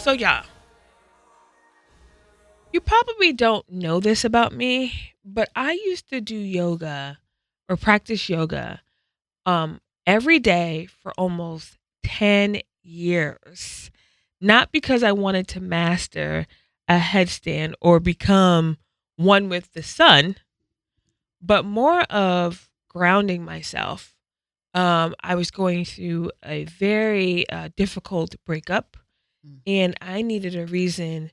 So y'all, you probably don't know this about me, but I used to do yoga or practice yoga um every day for almost 10 years. Not because I wanted to master a headstand or become one with the sun, but more of grounding myself. I was going through a very difficult breakup, Mm. and I needed a reason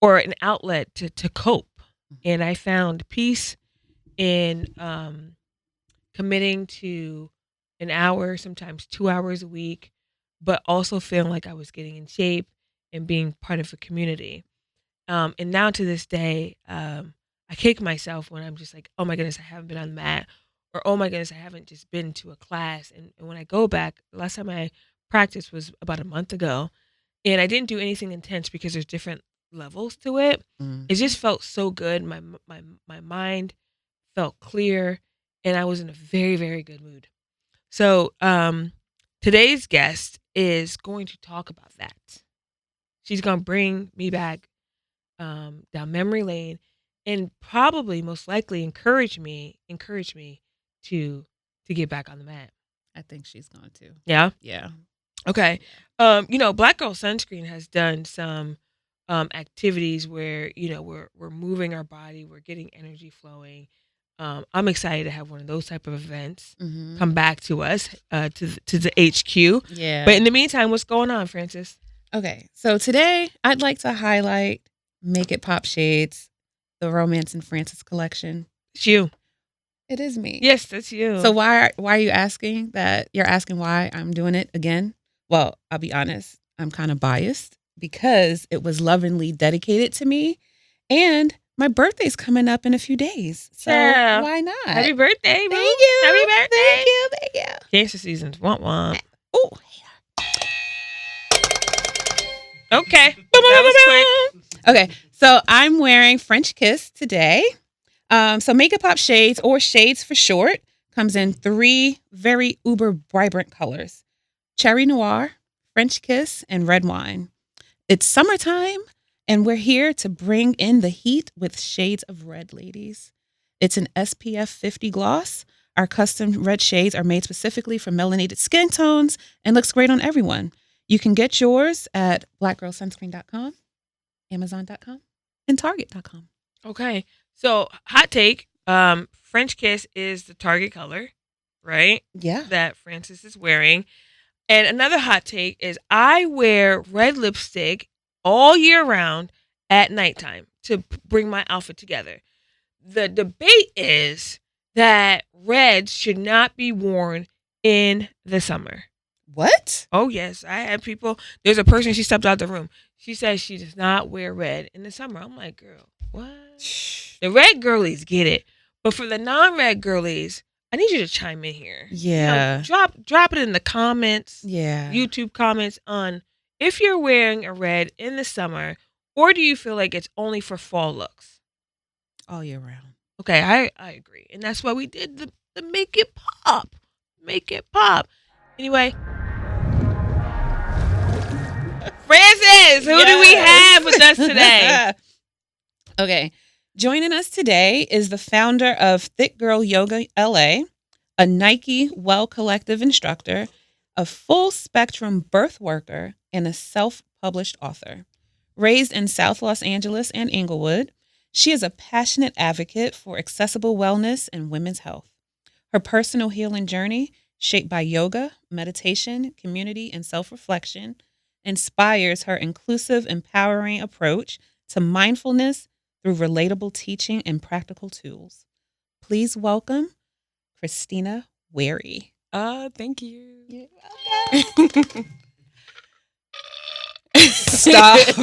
or an outlet to cope. And I found peace in committing to an hour, sometimes 2 hours a week, but also feeling like I was getting in shape and being part of a community. And now to this day, I kick myself when I'm just like, oh my goodness, I haven't been on the mat, or oh my goodness, I haven't just been to a class. And when I go back, the last time I practiced was about a month ago, and I didn't do anything intense because there's different levels to it. Mm. It just felt so good. My mind felt clear, and I was in a very, very good mood. So today's guest is going to talk about that. She's going to bring me back down memory lane, and probably most likely encourage me to get back on the mat. I think she's going to. Yeah. Yeah. Okay. Black Girl Sunscreen has done some activities where we're moving our body, we're getting energy flowing. I'm excited to have one of those type of events Mm-hmm. come back to us to the HQ. Yeah. But in the meantime, what's going on, Francis? Okay. So today I'd like to highlight Make It Pop Shades, the Romance and Francis collection. It's you. It is me. Yes, that's you. So why are you asking that? You're asking why I'm doing it again? Well, I'll be honest. I'm kind of biased because it was lovingly dedicated to me, and my birthday's coming up in a few days. So Yeah. why not? Happy birthday, boo. Thank you. Happy birthday. Thank you. Cancer season's womp. Oh, Okay. That was quick. okay. So I'm wearing French Kiss today. So Make It Pop Shades, or Shades for short, comes in 3 very uber vibrant colors: Cherry Noir, French Kiss, and Red Wine. It's summertime, and we're here to bring in the heat with shades of red, ladies. It's an SPF 50 gloss. Our custom red shades are made specifically for melanated skin tones and looks great on everyone. You can get yours at blackgirlsunscreen.com, amazon.com, and target.com. Okay. So hot take. French Kiss is the target color, right? Yeah. That Francis is wearing. And another hot take is I wear red lipstick all year round at nighttime to bring my outfit together. The debate is that red should not be worn in the summer. What? Oh, yes. I had people. There's a person, she stepped out the room. She says she does not wear red in the summer. I'm like, girl, what? The red girlies get it. But for the non-red girlies, I need you to chime in here. Yeah. Drop it in the comments. Yeah. YouTube comments on if you're wearing a red in the summer, or do you feel like it's only for fall looks? All year round. Okay, I agree. And that's why we did the Make It Pop. Make It Pop. Anyway. Francis, who do we have with us today? Okay. Joining us today is the founder of Thick Girl Yoga LA, a Nike Well Collective instructor, a full spectrum birth worker, and a self-published author. Raised in South Los Angeles and Inglewood, she is a passionate advocate for accessible wellness and women's health. Her personal healing journey, shaped by yoga, meditation, community, and self-reflection, inspires her inclusive, empowering approach to mindfulness through relatable teaching and practical tools. Please welcome Christina Wherry. Thank you. You're welcome. Stop. Do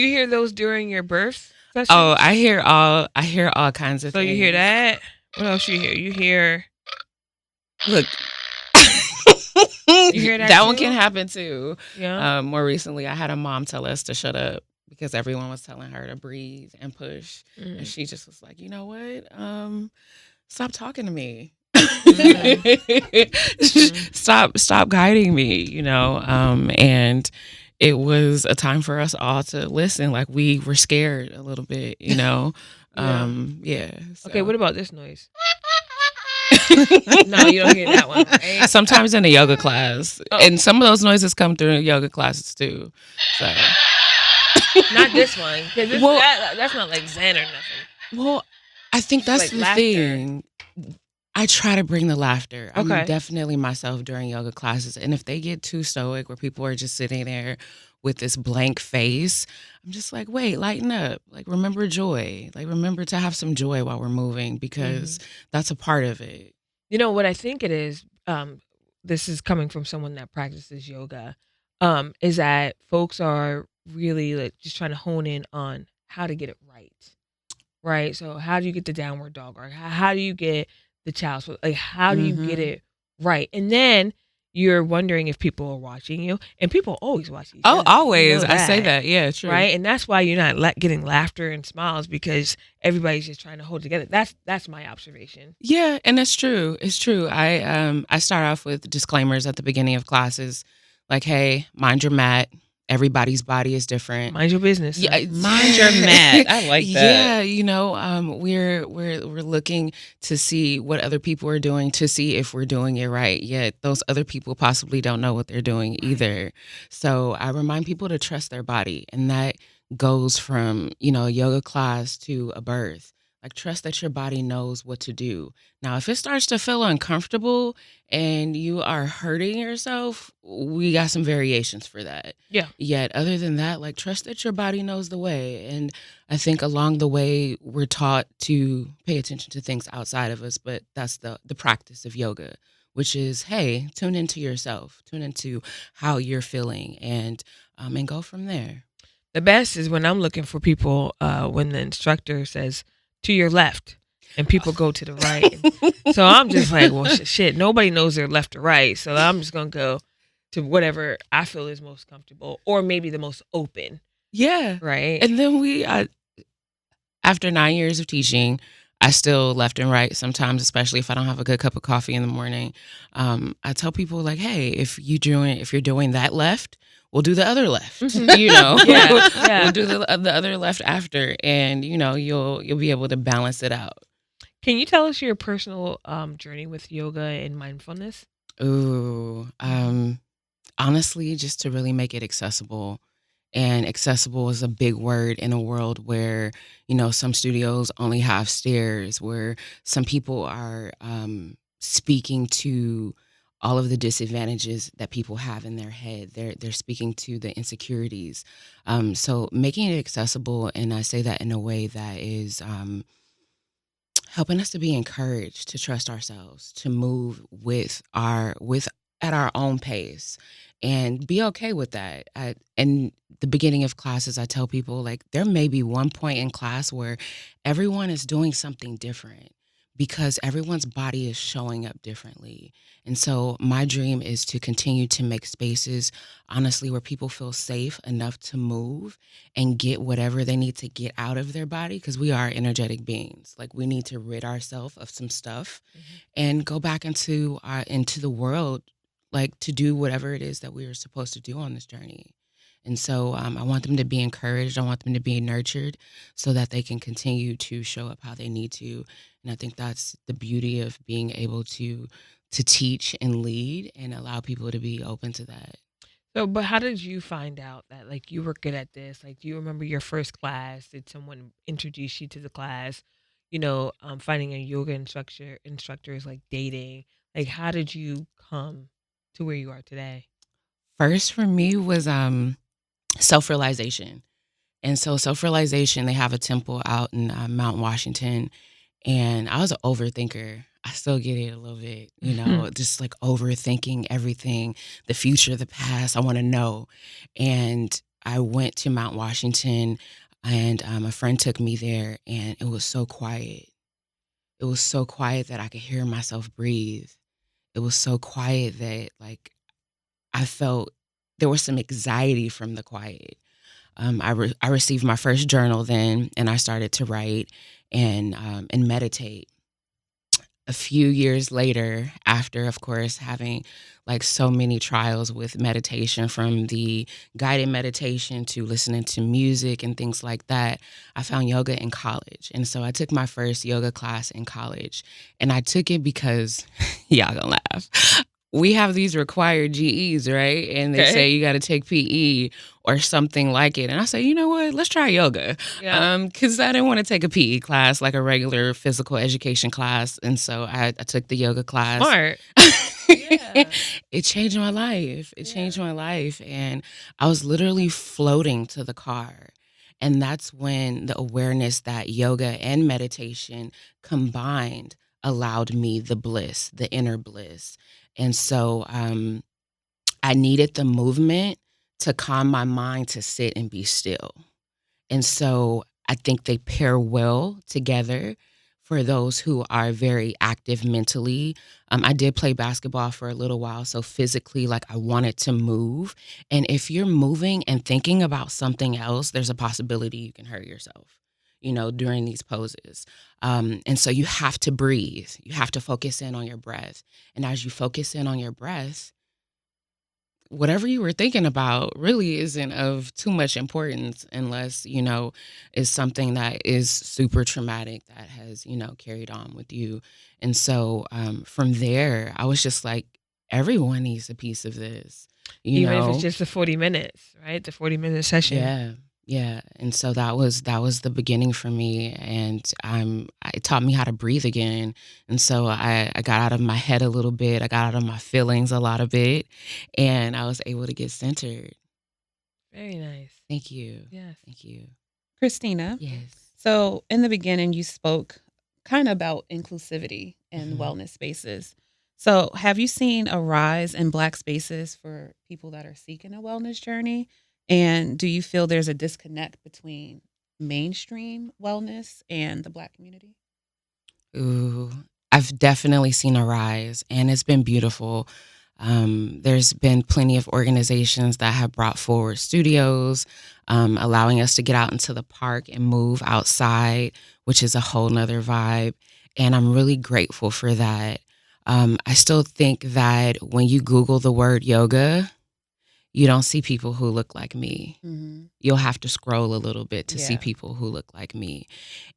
you hear those during your birth session? Oh, I hear all kinds of So things. you hear that? What else you hear? You hear Look. You hear that That too? one can happen too. Yeah. More recently, I had a mom tell us to shut up because everyone was telling her to breathe and push. And she just was like, you know what? Stop talking to me. Stop guiding me, and it was a time for us all to listen. Like we were scared a little bit, Yeah. yeah. Okay, So. what about this noise? No, you don't hear that one, right? Sometimes in a yoga class, and some of those noises come through yoga classes too. So not this one, because Well- that's not like Zen or nothing. well, I think It's that's like the laughter. thing. I try to bring the laughter. I'm Okay. definitely myself during yoga classes. And if they get too stoic where people are just sitting there with this blank face, I'm just like, wait, lighten up. Like, remember joy. Like, remember to have some joy while we're moving because that's a part of it. You know what I think it is? This is coming from someone that practices yoga. Is that folks are really like just trying to hone in on how to get it right? So how do you get the downward dog, or how do you get the child's pose? Like how do you get it right? And then you're wondering if people are watching you, and people always watch you. Oh, always. I say that. Yeah, true. Right, and that's why you're not getting laughter and smiles, because everybody's just trying to hold together. That's my observation. Yeah, and it's true. It's true. I start off with disclaimers at the beginning of classes, like, hey, mind your mat. Everybody's body is different. Mind your business. Yeah, Mind your mat. I like that. Yeah, we're looking to see what other people are doing to see if we're doing it right. Yet those other people possibly don't know what they're doing either. So I remind people to trust their body, and that goes from a yoga class to a birth. Like, trust that your body knows what to do. Now, if it starts to feel uncomfortable and you are hurting yourself, we got some variations for that. Yeah. Yet, other than that, like, trust that your body knows the way. And I think along the way, we're taught to pay attention to things outside of us, but that's the practice of yoga, which is, hey, tune into yourself, tune into how you're feeling, and go from there. The best is when I'm looking for people, when the instructor says, to your left, and people go to the right. So I'm just like, well, shit, nobody knows their left or right. So I'm just going to go to whatever I feel is most comfortable, or maybe the most open. Yeah. Right. And then after 9 years of teaching, I still left and right sometimes, especially if I don't have a good cup of coffee in the morning. I tell people, like, hey, if you're doing that left, we'll do the other left. Yeah. We'll do the other left after, and you'll be able to balance it out. Can you tell us your personal journey with yoga and mindfulness? Ooh, honestly, just to really make it accessible. And accessible is a big word in a world where, some studios only have stairs, where some people are speaking to all of the disadvantages that people have in their head. They're speaking to the insecurities. So making it accessible, and I say that in a way that is helping us to be encouraged to trust ourselves, to move at our own pace, and be okay with that. In the beginning of classes, I tell people, like, there may be one point in class where everyone is doing something different because everyone's body is showing up differently. And so my dream is to continue to make spaces, honestly, where people feel safe enough to move and get whatever they need to get out of their body, because we are energetic beings. Like, we need to rid ourselves of some stuff and go back into the world, like, to do whatever it is that we are supposed to do on this journey. And so I want them to be encouraged. I want them to be nurtured so that they can continue to show up how they need to. And I think that's the beauty of being able to teach and lead and allow people to be open to that. So, but how did you find out that, like, you were good at this? Like, do you remember your first class? Did someone introduce you to the class? Finding a yoga instructor is like dating. Like, how did you come to where you are today? First for me was self-realization. And so self-realization, they have a temple out in Mount Washington. And I was an overthinker. I still get it a little bit, just like overthinking everything, the future, the past. I want to know. And I went to Mount Washington, and a friend took me there, and it was so quiet. It was so quiet that I could hear myself breathe. It was so quiet that, like, I felt there was some anxiety from the quiet. I received my first journal then, and I started to write and meditate. a few years later, after, of course, having like so many trials with meditation, from the guided meditation to listening to music and things like that, I found yoga in college. And so I took my first yoga class in college. And I took it because, y'all gonna laugh, we have these required GEs, right? And they say Okay. you got to take PE or something like it. And I say, you know what? Let's try yoga. Yeah. Because I didn't want to take a PE class, like a regular physical education class. And so I took the yoga class. Smart. Yeah. It changed my life. It Yeah. changed my life. And I was literally floating to the car. And that's when the awareness that yoga and meditation combined allowed me the bliss, the inner bliss. And so I needed the movement to calm my mind to sit and be still. And so I think they pair well together for those who are very active mentally. I did play basketball for a little while, so physically, like, I wanted to move. And if you're moving and thinking about something else, there's a possibility you can hurt yourself, during these poses. And so you have to breathe. You have to focus in on your breath. And as you focus in on your breath, whatever you were thinking about really isn't of too much importance, unless, is something that is super traumatic that has, carried on with you. And so from there, I was just like, everyone needs a piece of this, Even if it's just the 40 minutes, right? The 40-minute session. Yeah. Yeah. And so that was the beginning for me. And it taught me how to breathe again. And so I got out of my head a little bit. I got out of my feelings a lot of bit. And I was able to get centered. Very nice. Thank you. Yes. Thank you. Christina. Yes. So in the beginning, you spoke kind of about inclusivity and wellness spaces. So have you seen a rise in Black spaces for people that are seeking a wellness journey? And do you feel there's a disconnect between mainstream wellness and the Black community? Ooh, I've definitely seen a rise, and it's been beautiful. There's been plenty of organizations that have brought forward studios, allowing us to get out into the park and move outside, which is a whole nother vibe. And I'm really grateful for that. I still think that when you Google the word yoga, you don't see people who look like me. You'll have to scroll a little bit to see people who look like me.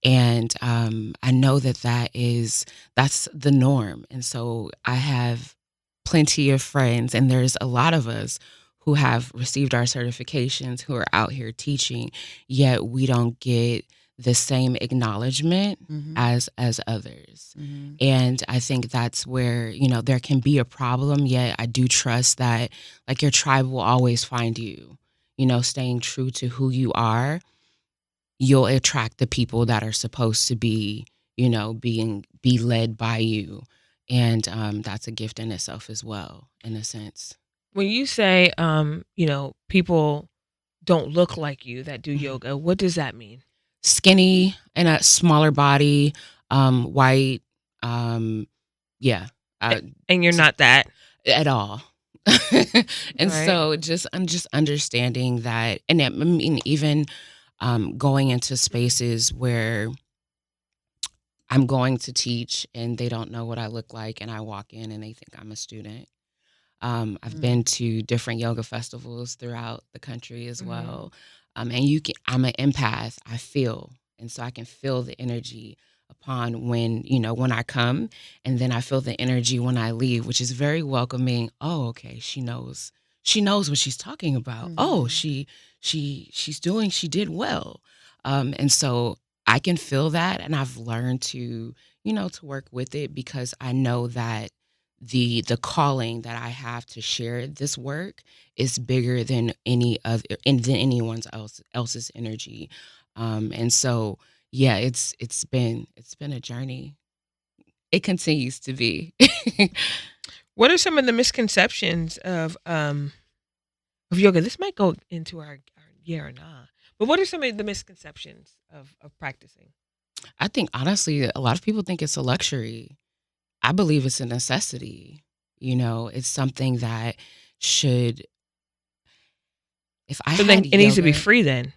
And I know that's the norm. And so I have plenty of friends, and there's a lot of us who have received our certifications, who are out here teaching, yet we don't get the same acknowledgement as others. And I think that's where, there can be a problem, yet I do trust that, like, your tribe will always find you. Staying true to who you are, you'll attract the people that are supposed to be, be led by you. And that's a gift in itself as well, in a sense. When you say, people don't look like you that do yoga, what does that mean? Skinny and a smaller body, white, yeah. And you're not that at all. And right. So I'm just understanding that, and I mean, even going into spaces where I'm going to teach and they don't know what I look like, and I walk in and they think I'm a student. I've been to different yoga festivals throughout the country as well. And I'm an empath. I feel. And so I can feel the energy upon when I come, and then I feel the energy when I leave, which is very welcoming. Oh, okay. She knows what she's talking about. Oh, she did well. And so I can feel that, and I've learned to work with it, because I know that the calling that I have to share this work is bigger than any other, and than anyone's else's energy. And so, yeah, it's been a journey. It continues to be. What are some of the misconceptions of yoga? This might go into our yeah or nah. But what are some of the misconceptions of practicing? I think, honestly, a lot of people think it's a luxury. I believe it's a necessity. It's something that should. If I So had then it needs to be yoga- free then.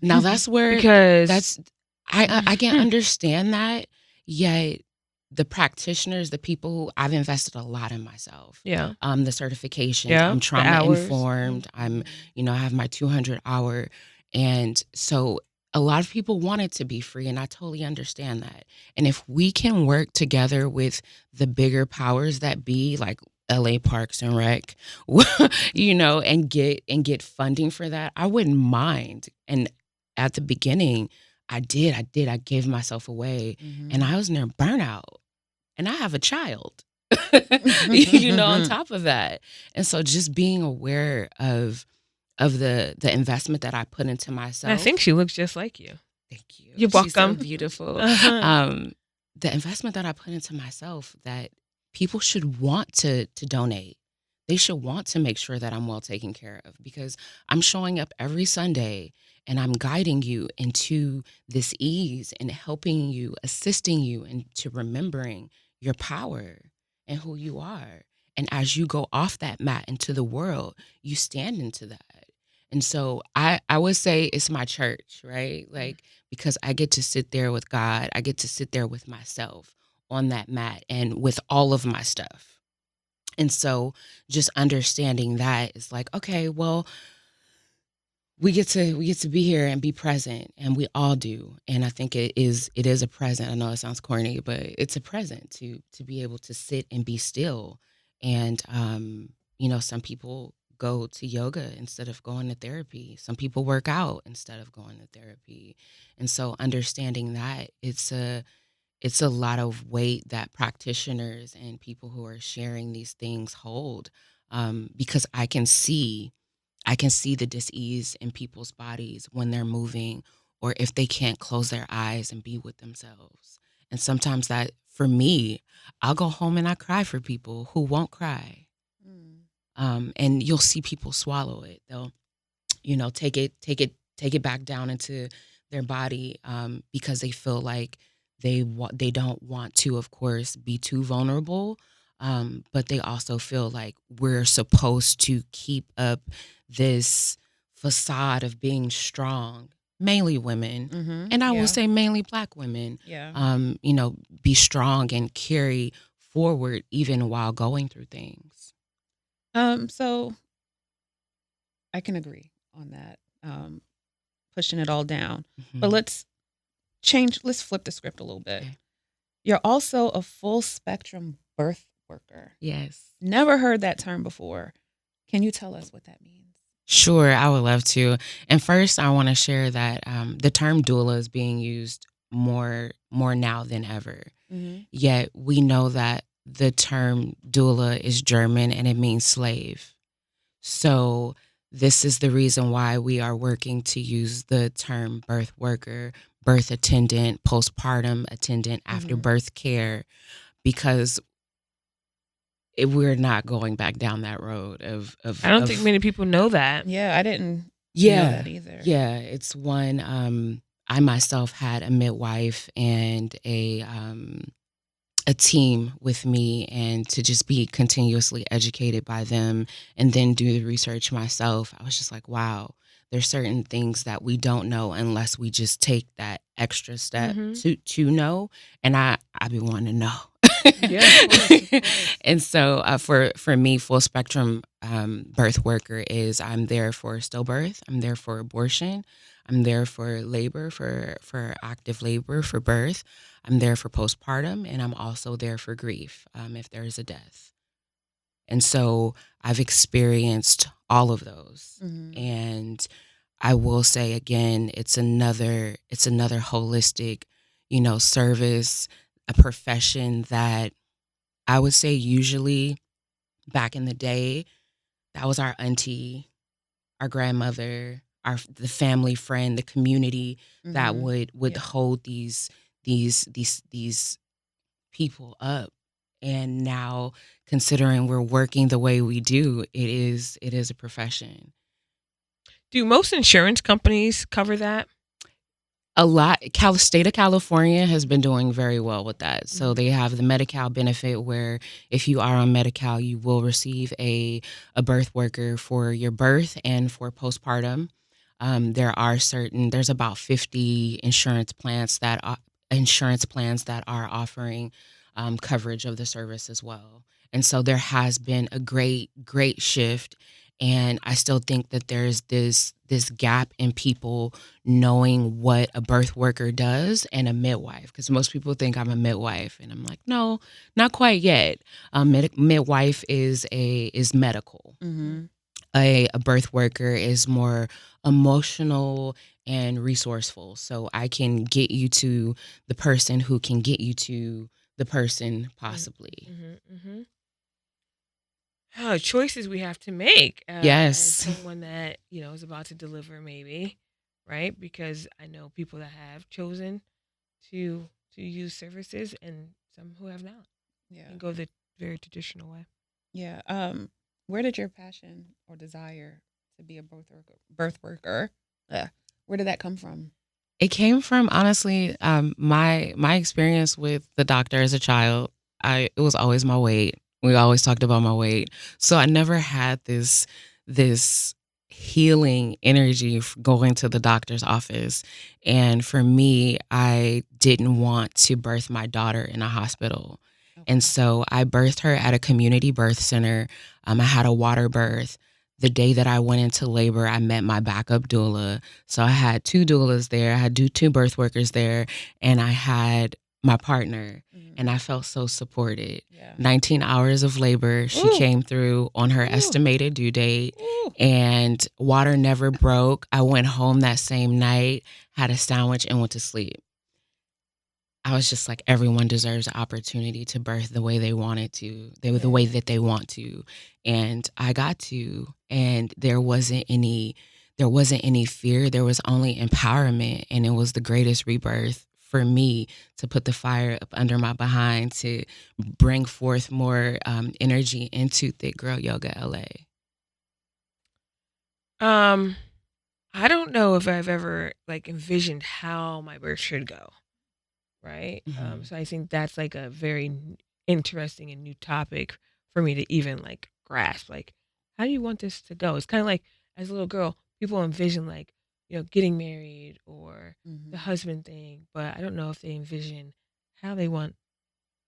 Now that's where Because I can understand that. Yet the practitioners, the people who I've invested a lot in myself, Yeah. the certifications, Yeah. I'm The trauma hours. informed. I have my 200 hour. And so a lot of people want it to be free, and I totally understand that. And if we can work together with the bigger powers that be, like LA Parks and Rec, and get funding for that, I wouldn't mind. And at the beginning, I did. I gave myself away, and I was near burnout, and I have a child, on top of that. And so just being aware of the investment that I put into myself. And I think she looks just like you. Thank you. You're She's so welcome. beautiful. Uh-huh. The investment that I put into myself, that people should want to donate. They should want to make sure that I'm well taken care of, because I'm showing up every Sunday and I'm guiding you into this ease and helping you, assisting you into remembering your power and who you are. And as you go off that mat into the world, you stand into that. And so I would say it's my church, right? Like, because I get to sit there with God, I get to sit there with myself on that mat and with all of my stuff. And so just understanding that is like, okay, well, we get to be here and be present, and we all do. And I think it is a present. I know it sounds corny, but it's a present to be able to sit and be still. And some people go to yoga instead of going to therapy. Some people work out instead of going to therapy. And so understanding that it's a lot of weight that practitioners and people who are sharing these things hold, because I can see the dis-ease in people's bodies when they're moving, or if they can't close their eyes and be with themselves. And sometimes that, for me, I'll go home and I cry for people who won't cry. And you'll see people swallow it. They'll, take it back down into their body, because they feel like they don't want to, of course, be too vulnerable. But they also feel like we're supposed to keep up this facade of being strong, mainly women. And I will say mainly Black women, be strong and carry forward even while going through things. So I can agree on that, pushing it all down. But let's flip the script a little bit. Okay. You're also a full spectrum birth worker. Yes. Never heard that term before. Can you tell us what that means? Sure, I would love to. And first, I want to share that the term doula is being used more now than ever. Yet we know that the term doula is German and it means slave. So this is the reason why we are working to use the term birth worker, birth attendant, postpartum attendant, after birth care, because we're not going back down that road of I don't think many people know that. Yeah, I didn't know that either. Yeah, it's one. I myself had a midwife and a team with me, and to just be continuously educated by them and then do the research myself, I was just like, wow, there's certain things that we don't know unless we just take that extra step to know. And I've been wanting to know. Yeah, of course. And so for me, full spectrum birth worker is, I'm there for stillbirth, I'm there for abortion, I'm there for labor, for active labor, for birth, I'm there for postpartum, and I'm also there for grief, if there is a death. And so I've experienced all of those. And I will say again, it's another holistic, service, a profession that I would say usually back in the day, that was our auntie, our grandmother, the family friend, the community that would hold these people up. And now, considering we're working the way we do, it is a profession. Do most insurance companies cover that? A lot. State of California has been doing very well with that. So they have the Medi-Cal benefit, where if you are on Medi-Cal, you will receive a birth worker for your birth and for postpartum. There's about 50 insurance plans that insurance plans that are offering coverage of the service as well. And so there has been a great shift. And I still think that there's this gap in people knowing what a birth worker does and a midwife, because most people think I'm a midwife, and I'm like, no, not quite yet. Midwife is medical. Mm-hmm. A birth worker is more emotional and resourceful. So I can get you to the person who can get you to the person possibly. Mm-hmm, mm-hmm. Oh, choices we have to make. Yes. As someone that, is about to deliver, maybe, right? Because I know people that have chosen to use services and some who have not. Yeah. And go the very traditional way. Yeah. Where did your passion or desire to be a birth worker, where did that come from? It came from, honestly, my experience with the doctor as a child. It was always my weight. We always talked about my weight. So I never had this healing energy going to the doctor's office. And for me, I didn't want to birth my daughter in a hospital. Okay. And so I birthed her at a community birth center. I had a water birth. The day that I went into labor, I met my backup doula. So I had 2 doulas there. I had 2 birth workers there, and I had my partner, and I felt so supported. Yeah. 19 hours of labor. She came through on her estimated due date, and water never broke. I went home that same night, had a sandwich, and went to sleep. I was just like, everyone deserves an opportunity to birth the way they wanted to, the way that they want to. And I got to, and there wasn't any fear. There was only empowerment, and it was the greatest rebirth for me to put the fire up under my behind to bring forth more energy into Thick Girl Yoga LA. I don't know if I've ever envisioned how my birth should go. Right. Mm-hmm. So I think that's a very interesting and new topic for me to even grasp. How do you want this to go? It's kind of like, as a little girl, people envision getting married or the husband thing, but I don't know if they envision how they want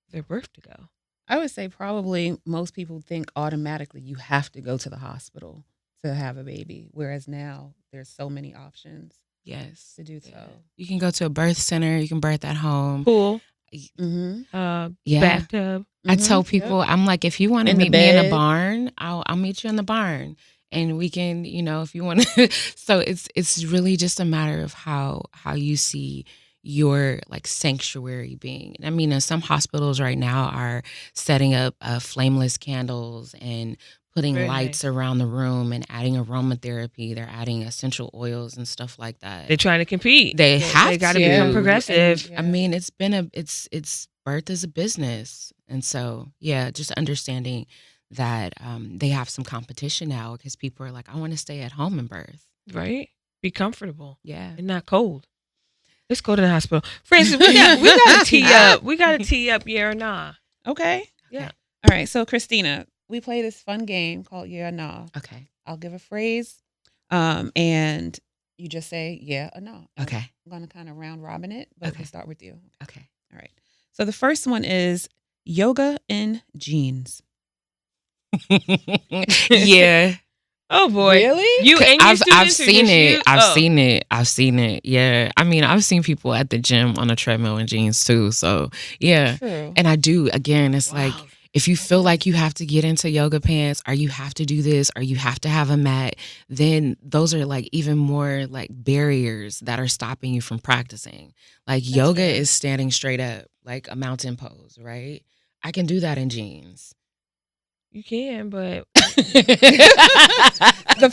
their birth to go. I would say probably most people think automatically you have to go to the hospital to have a baby, whereas now there's so many options. Yes. To do so. You can go to a birth center. You can birth at home. Pool. Mm-hmm. Bathtub. I tell people, I'm like, if you want to meet me in a barn, I'll meet you in the barn. And we can, if you want to. So it's really just a matter of how you see your sanctuary being. I mean, some hospitals right now are setting up flameless candles and putting Very lights nice. around the room and adding aromatherapy. They're adding essential oils and stuff like that. They're trying to compete. They got to become progressive. And, I mean, it's birth is a business. And so, just understanding that they have some competition now because people are like, I want to stay at home and birth. Right. Be comfortable. Yeah. And not cold. Let's go to the hospital. Francis, we got to tee up. We got to tee up, yeah or nah. Okay. Yeah. All right. So, Christina, we play this fun game called yeah or nah. Okay. I'll give a phrase, and you just say yeah or no. Okay. I'm going to kind of round robin it, but we'll start with you. Okay. All right. So the first one is yoga in jeans. Yeah. Oh boy. Really? You and your I've students or seen just it. you? I've seen it. Yeah. I mean, I've seen people at the gym on a treadmill in jeans too. So yeah. True. And I do. Again, it's Wow. like, if you feel like you have to get into yoga pants or you have to do this or you have to have a mat, then those are even more barriers that are stopping you from practicing. Yoga is standing straight up, like a mountain pose, right? I can do that in jeans. You can, but the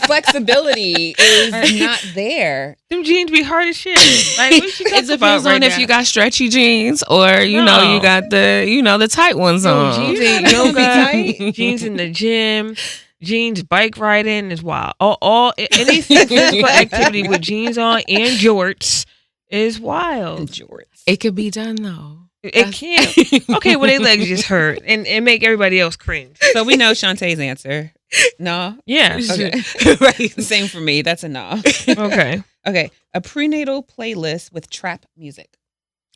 flexibility is not there. them jeans be hard as shit. What you It talking depends about on if you got stretchy jeans or you got the tight ones on. Jeans in yoga, jeans in the gym, jeans bike riding is wild. All any physical activity with jeans on and jorts is wild. And jorts. It could be done though. It can't. Okay, well, their legs just hurt and make everybody else cringe. So we know Shontay's answer. No? Yeah. Okay. Right. Same for me. That's a no. Okay. Okay. A prenatal playlist with trap music.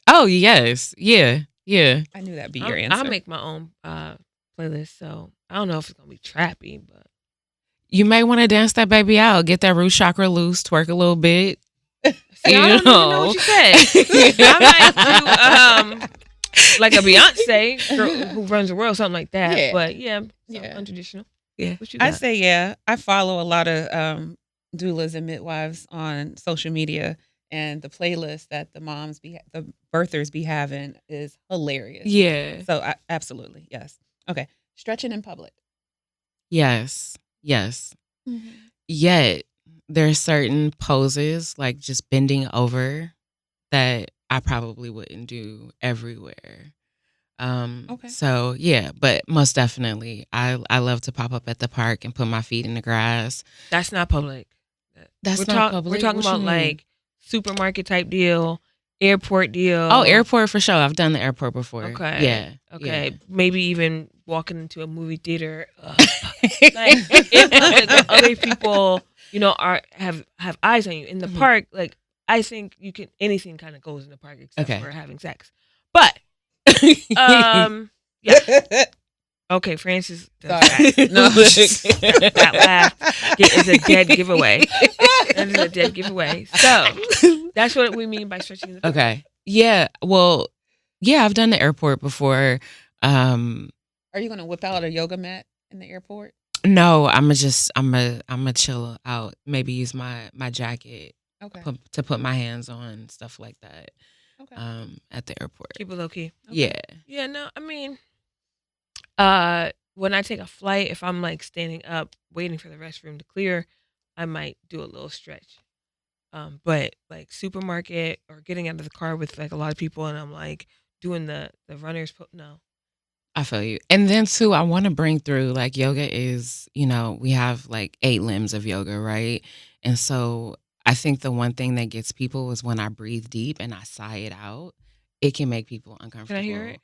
Oh yes, yeah, yeah. I knew that'd be your answer. I'll make my own playlist, so I don't know if it's gonna be trappy, but You may want to dance that baby out, get that root chakra loose, twerk a little bit. see, I don't even know what you said. I might do like a Beyonce girl who runs the world, something like that. Yeah. But yeah, Yeah. untraditional. Yeah. What you I got? say yeah. I follow a lot of doulas and midwives on social media, and the playlist that the birthers be having is hilarious. Yeah. So absolutely yes. Okay, stretching in public. Yes. Yes. Yet there are certain poses, like just bending over, that I probably wouldn't do everywhere. Okay. So yeah, but most definitely, I love to pop up at the park and put my feet in the grass. That's not public. That's we're not public. We're talking What you about mean? like supermarket type deal, airport deal. Oh, airport for sure. I've done the airport before. Okay. Yeah. Okay. Maybe even walking into a movie theater. Like in public, where other people, have eyes on you. In the Mhm. park, like I think anything kind of goes in the park except Okay. for having sex. But yeah. Okay, Francis. Sorry. No. That laugh is a dead giveaway. That is a dead giveaway. So that's what we mean by stretching the. Okay. Yeah. Well, yeah, I've done the airport before. Are you gonna whip out a yoga mat in the airport? No, I'm a chill out. Maybe use my jacket Okay. to put my hands on, stuff like that. Okay. At the airport. Keep it low key. Yeah. Yeah, no, I mean, when I take a flight, if I'm like standing up waiting for the restroom to clear, I might do a little stretch. But like supermarket or getting out of the car with like a lot of people and I'm like doing the runners no. I feel you. And then too, I want to bring through, like, yoga is, we have like 8 limbs of yoga, right? And so I think the one thing that gets people is when I breathe deep and I sigh it out, it can make people uncomfortable. Can I hear it?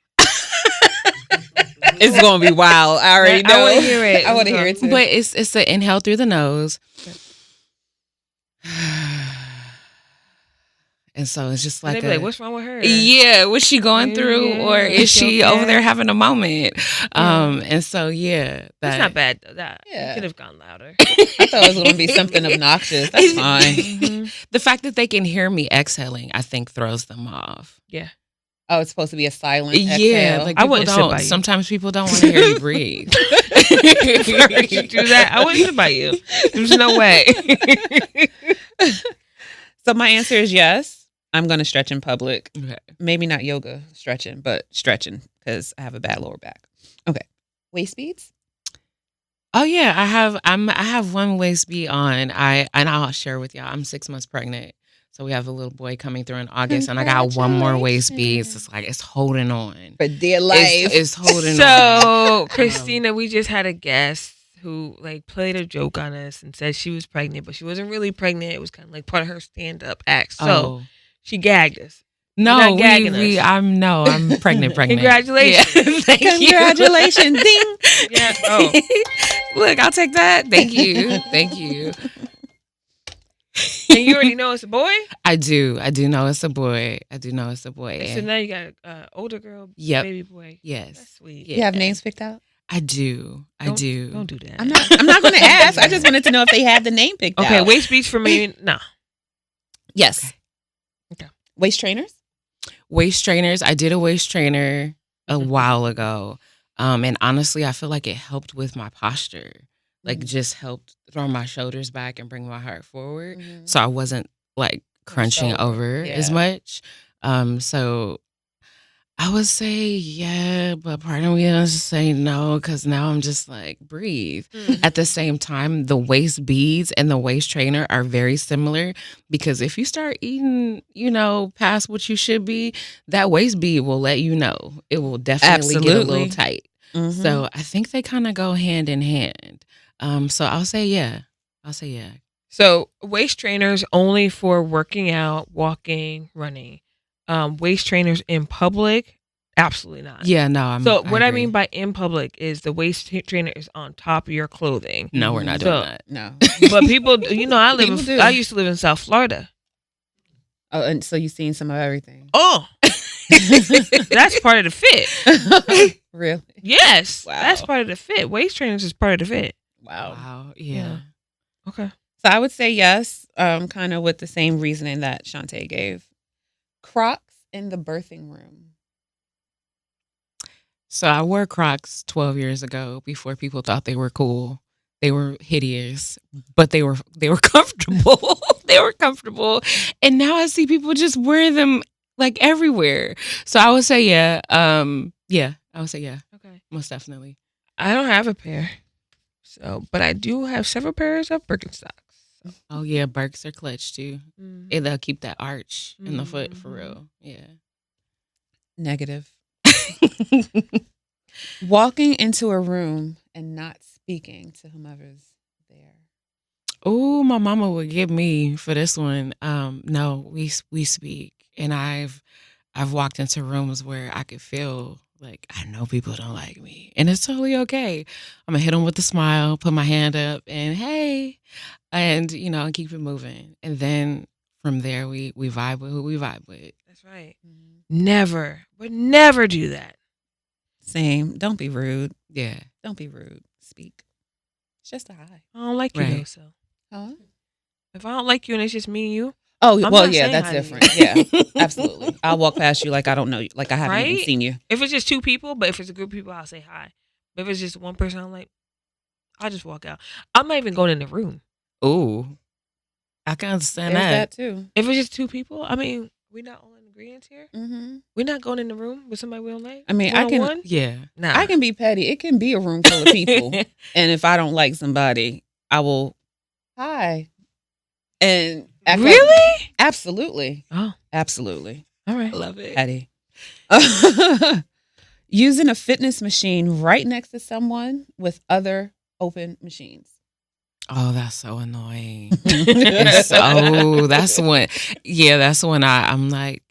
It's gonna be wild. I already know. I want to hear it. I want to hear it too. But it's an inhale through the nose. And so it's just And like, they be like, what's wrong with her? yeah, what's she going through? Yeah, Or is she okay. over there having a moment? Yeah. And so, yeah. That's not bad though. Yeah. You could have gone louder. I thought it was gonna be something obnoxious. That's fine. Mhm. The fact that they can hear me exhaling, I think, throws them off. Yeah. Oh, it's supposed to be a silent Yeah, exhale. like I people wouldn't sit don't. by you. Sometimes people don't want to hear you breathe. If you do that, I wouldn't sit by you. There's no way. So my answer is yes. I'm going to stretch in public. Okay. Maybe not yoga stretching, but stretching because I have a bad lower back. Okay. Waist beads? Oh yeah, I have one waist bead on. I'll share with y'all. I'm 6 months pregnant. So we have a little boy coming through in August, and I got one more waist bead. It's like it's holding on. For dear life. It's holding on. So, Christina, we just had a guest who like played a joke on us and said she was pregnant, but she wasn't really pregnant. It was kind of like part of her stand-up act. So she gagged us. No, You're not gagging us. I'm pregnant. Congratulations. Yeah. Thank you. Congratulations. Ding. Yeah. Oh. Look, I'll take that. Thank you. Thank you. And you already know it's a boy? I do know it's a boy. So now you got an older girl, Yep. baby boy. Yes. That's sweet. Yeah. You have names picked out? I do. Don't do that. I'm not going to ask. I just wanted to know if they had the name picked out. Okay, waist beats for me. No. Yes. Okay. Waist trainers? Waist trainers. I did a waist trainer a while ago. And honestly, I feel like it helped with my posture. Like just helped throw my shoulders back and bring my heart forward. Mhm. So I wasn't like crunching over as much. So I would say yeah, but part of me wants to say no because now I'm just like breathe. Mhm. At the same time, the waist beads and the waist trainer are very similar because if you start eating, past what you should be, that waist bead will let you know. It will definitely get a little tight. Mhm. So I think they kind of go hand in hand. So I'll say yeah. So waist trainers only for working out, walking, running. Waist trainers in public, absolutely not. Yeah, no. So what I agree. mean by in public is the waist trainer is on top of your clothing. No, we're not doing that. No. But people, People do. I used to live in South Florida. Oh, and so you've seen some of everything. Oh, That's part of the fit. Really? Yes, Wow. that's part of the fit. Waist trainers is part of the fit. Wow. Wow. Yeah. Okay. So I would say yes, kind of with the same reasoning that Shontay gave. Crocs in the birthing room. So I wore Crocs 12 years ago before people thought they were cool. They were hideous, but they were comfortable. They were comfortable. And now I see people just wear them like everywhere. So I would say yeah. Yeah, I would say yeah. Okay. Most definitely. I don't have a pair, but I do have several pairs of Birkenstocks. So. Oh yeah, Birks are clutch too. Mm. And they'll keep that arch in the foot for real. Yeah. Negative. Walking into a room and not speaking to whomever's there. Oh, my mama would get me for this one. No, we speak, and I've walked into rooms where I could feel like I know people don't like me, and it's totally okay. I'm gonna hit them with a smile, put my hand up, and hey, and and keep it moving, and then from there we vibe with who we vibe with. That's right. Never, would never do that. Same. Don't be rude. Yeah. Don't be rude. Speak. It's just a hi. I don't like you Right. though, so Huh? if I don't like you and it's just me and you, Oh, I'm well, not yeah, saying that's hi to different. Yeah, absolutely. I'll walk past you like I don't know you, like I haven't even Right? seen you. if it's just two people, but if it's a group of people, I'll say hi. But if it's just one person, I'm like, I'll just walk out. I'm not even going in the room. Ooh, I can understand There's that. that too. If it's just two people, I mean, we're not all in agreement here. Mm-hmm. We're not going in the room with somebody we don't like. I mean, I can- One-on-one? Yeah. Nah. I can be petty. It can be a room full of people, and if I don't like somebody, I will hi and act like- Really? absolutely, Oh, absolutely all right. I love it. petty. Using a fitness machine right next to someone with other open machines. Oh, that's so annoying. That's when, yeah, that's when I'm like,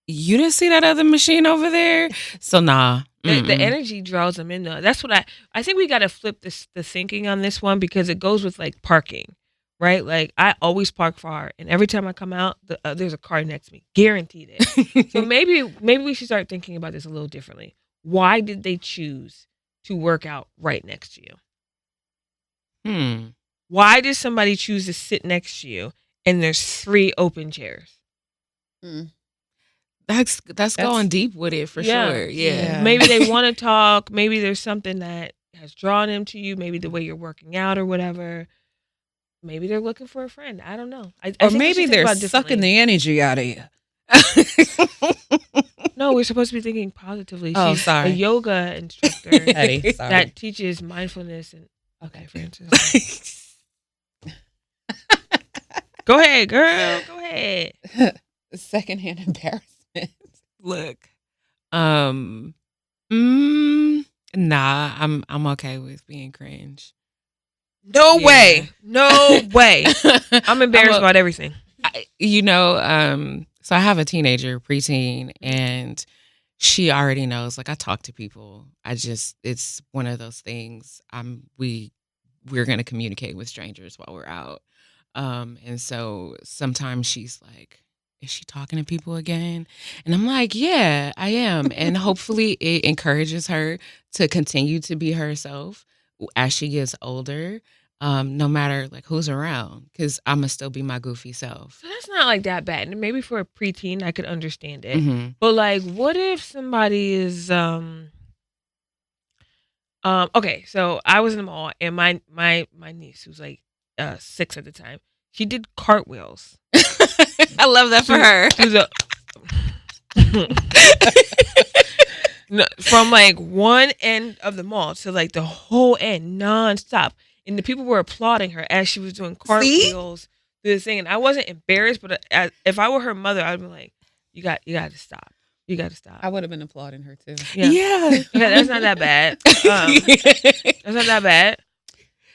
you didn't see that other machine over there? So nah. The energy draws them in though. That's what I think we got to flip the thinking on this one because it goes with like parking, right? Like I always park far, and every time I come out, there's a car next to me, guaranteed it. So maybe we should start thinking about this a little differently. Why did they choose to work out right next to you? Why did somebody choose to sit next to you and there's 3 open chairs? That's going deep with it for sure. Yeah. Maybe they want to talk. Maybe there's something that has drawn them to you. Maybe the way you're working out or whatever. Maybe they're looking for a friend. I don't know. I Or think we maybe should think they're about it sucking differently. the energy out of you. No, we're supposed to be thinking positively. Oh, She's sorry. a yoga instructor Petty. Sorry. that teaches mindfulness and okay, Francis. Go ahead, girl. Go ahead. Secondhand embarrassment. Look, nah, I'm okay with being cringe. No Yeah. way. No way. I'm embarrassed about everything. So I have a teenager, preteen, and she already knows. Like I talk to people. It's one of those things. We're gonna communicate with strangers while we're out. And so sometimes she's like, is she talking to people again? And I'm like, yeah, I am. And hopefully it encourages her to continue to be herself as she gets older, no matter like who's around, because I'm going to still be my goofy self. So that's not like that bad. And maybe for a preteen, I could understand it. Mm-hmm. But like, what if somebody is okay, so I was in the mall and my niece, who's like 6 at the time, she did cartwheels. I love that for her. She was no, from like one end of the mall to like the whole end, nonstop. And the people were applauding her as she was doing cartwheels through the thing. And I wasn't embarrassed, but if I were her mother, I'd be like, you got to stop. You got to stop. I would have been applauding her too. Yeah. Okay, that's not that bad. That's not that bad.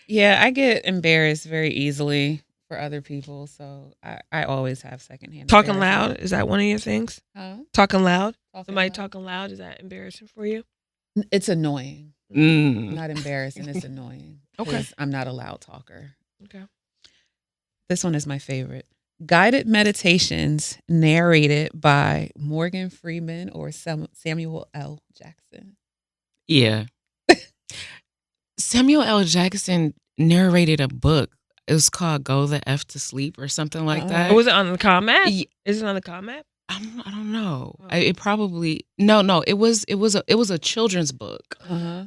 Yeah, I get embarrassed very easily for other people, so I always have secondhand. Talking loud, is that one of your things? Huh? Talking loud? Talking Somebody loud? talking loud, is that embarrassing for you? It's annoying. Mm. Not embarrassing. It's annoying. Okay. 'Cause I'm not a loud talker. Okay. This one is my favorite. guided meditations narrated by Morgan Freeman or Samuel L. Jackson. Yeah. Samuel L. Jackson narrated a book. It was called "Go the F to Sleep" or something like that. Was it on the Calm app? Ye- Is it on the Calm app? I don't know. Oh. It probably no. It was a children's book, Uh-huh.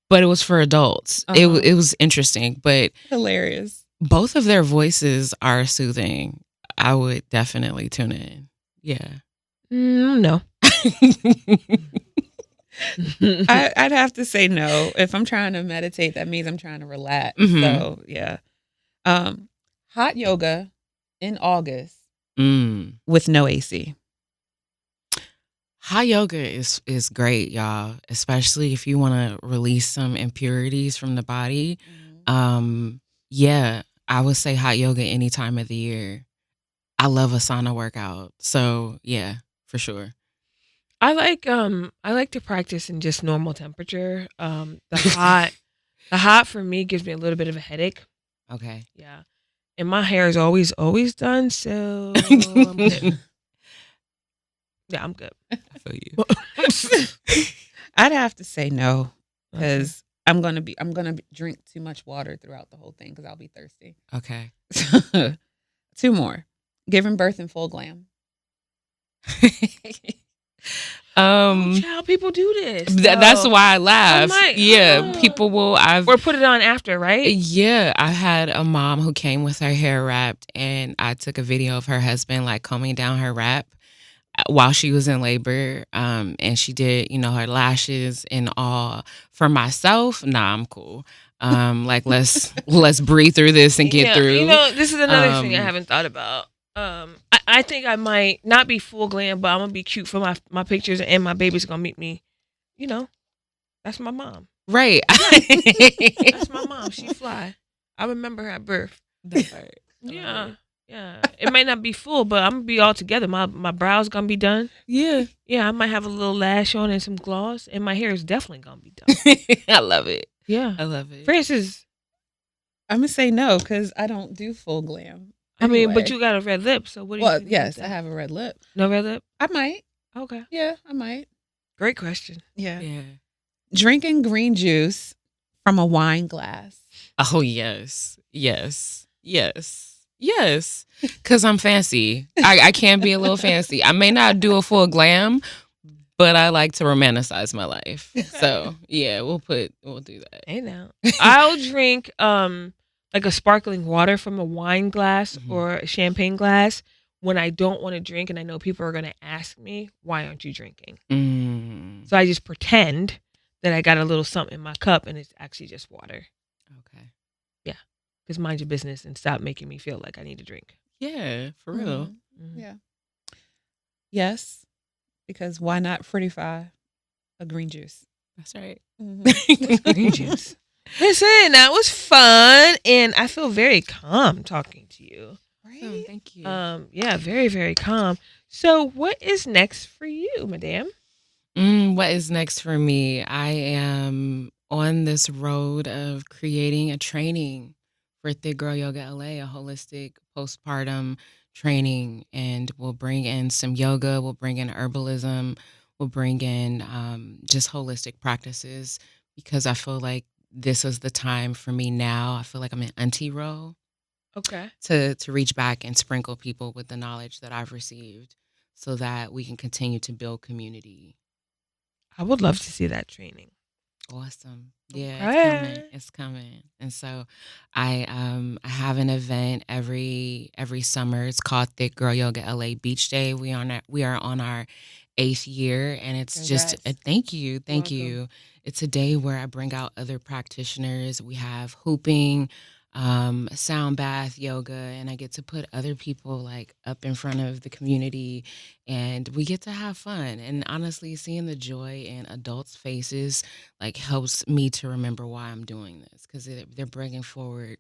but it was for adults. It was interesting, but Hilarious. both of their voices are soothing. I would definitely tune in. Yeah. No. I'd have to say no. If I'm trying to meditate, that means I'm trying to relax. Mhm. So yeah. Hot yoga in August with no AC. Hot yoga is great, y'all. Especially if you want to release some impurities from the body. Yeah, I would say hot yoga any time of the year. I love a sauna workout, so yeah, for sure. I like to practice in just normal temperature. The hot for me gives me a little bit of a headache. Okay. Yeah. And my hair is always done, so I'm good. Yeah, I'm good. I feel you. I'd have to say no because I'm gonna drink too much water throughout the whole thing because I'll be thirsty. Okay. 2 more. Giving birth in full glam. Child, people do this. That's why I laugh. People will. Or put it on after, right? Yeah, I had a mom who came with her hair wrapped, and I took a video of her husband like combing down her wrap while she was in labor. And she did, her lashes and all. For myself, nah, I'm cool. Like let's breathe through this and get through. This is another thing I haven't thought about. I think I might not be full glam, but I'm gonna be cute for my pictures, and my baby's gonna meet me. That's my mom. Right. That's my mom. She fly. I remember her at birth. That's right. Yeah. It might not be full, but I'm gonna be all together. My brow's gonna be done. Yeah. Yeah, I might have a little lash on and some gloss, and my hair is definitely gonna be done. I love it. Yeah, I love it. Francis, I'm gonna say no because I don't do full glam. I mean, anyway. but you got a red lip, so what do you Well, think yes, about I that? have a red lip. No red lip? I might. Okay. Yeah, I might. Great question. Yeah. Yeah. Drinking green juice from a wine glass. Oh yes. Because I'm fancy. I can be a little fancy. I may not do a full glam, but I like to romanticize my life. So yeah, we'll do that. Hey now, I'll drink like a sparkling water from a wine glass or a champagne glass when I don't want to drink, and I know people are gonna ask me, "Why aren't you drinking?" So I just pretend that I got a little something in my cup, and it's actually just water. Okay. Yeah, because mind your business and stop making me feel like I need to drink. Yeah, for real. Yeah. Yes, because why not fruitify a green juice? That's right. Green juice. Listen, that was fun, and I feel very calm talking to you. Right. Thank you. Yeah, very, very calm. So, what is next for you, madame? What is next for me? I am on this road of creating a training for Thick Girl Yoga LA, a holistic postpartum training, and we'll bring in some yoga, we'll bring in herbalism, we'll bring in just holistic practices because I feel like this is the time for me now. I feel like I'm in auntie role. Okay. To reach back and sprinkle people with the knowledge that I've received so that we can continue to build community. I would love to see that training. Awesome. Yeah, Okay. it's coming. And so I have an event every summer. It's called Thick Girl Yoga LA Beach Day. We are on our 8th year, and it's just thank you. It's a day where I bring out other practitioners. We have hooping, sound bath, yoga, and I get to put other people like up in front of the community, and we get to have fun. And honestly, seeing the joy in adults' faces like helps me to remember why I'm doing this, because they're bringing forward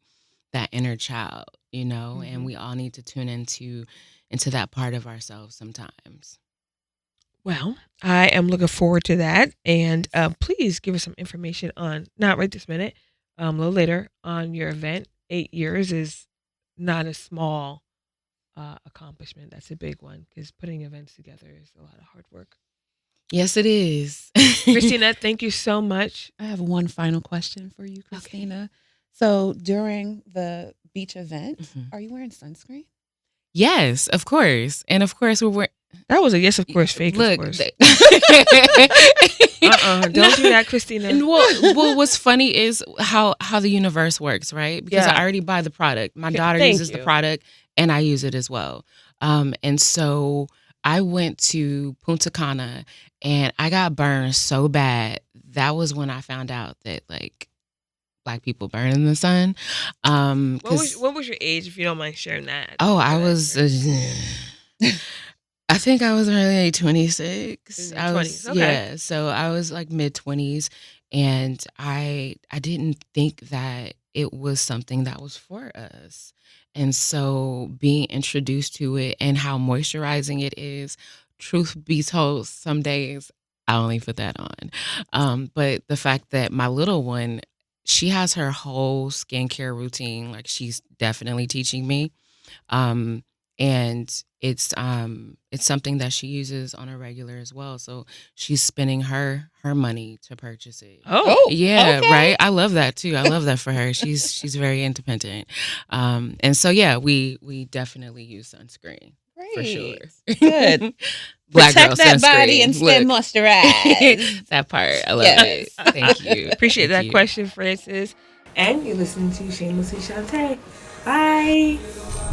that inner child, and we all need to tune into that part of ourselves sometimes. Well, I am looking forward to that, and please give us some information on, not right this minute, a little later, on your event. 8 years is not a small accomplishment. That's a big one because putting events together is a lot of hard work. Yes, it is. Christina, thank you so much. I have one final question for you, Christina. So during the beach event, are you wearing sunscreen? Yes, of course. And of course, we're wearing. That was a yes, of course, fake, Look, of course. th- Don't do that, Christina. And well, what's funny is how the universe works, right? Because Yeah. I already buy the product. My Okay, daughter thank uses the you. product, and I use it as well. And so I went to Punta Cana, and I got burned so bad. That was when I found out that like Black people burn in the sun. What was your age, if you don't mind sharing that? Oh, I was. I think I was early 26. In your I was 20s, okay. Yeah, so I was like mid 20s, and I didn't think that it was something that was for us. And so being introduced to it and how moisturizing it is, truth be told, some days I only put that on. But the fact that my little one, she has her whole skincare routine, like she's definitely teaching me. Um, and it's something that she uses on a regular as well. So she's spending her money to purchase it. Oh, Yeah, okay. right. I love that too. I love that for her. She's very independent. And so yeah, we definitely use sunscreen for sure. Good. Black Protect girl that sunscreen. body and stay Look. moisturized. That part. I love Yes. it. Thank you. appreciate Thank that you. question, Francis. And you listen to Shamelessly Shontay. Bye.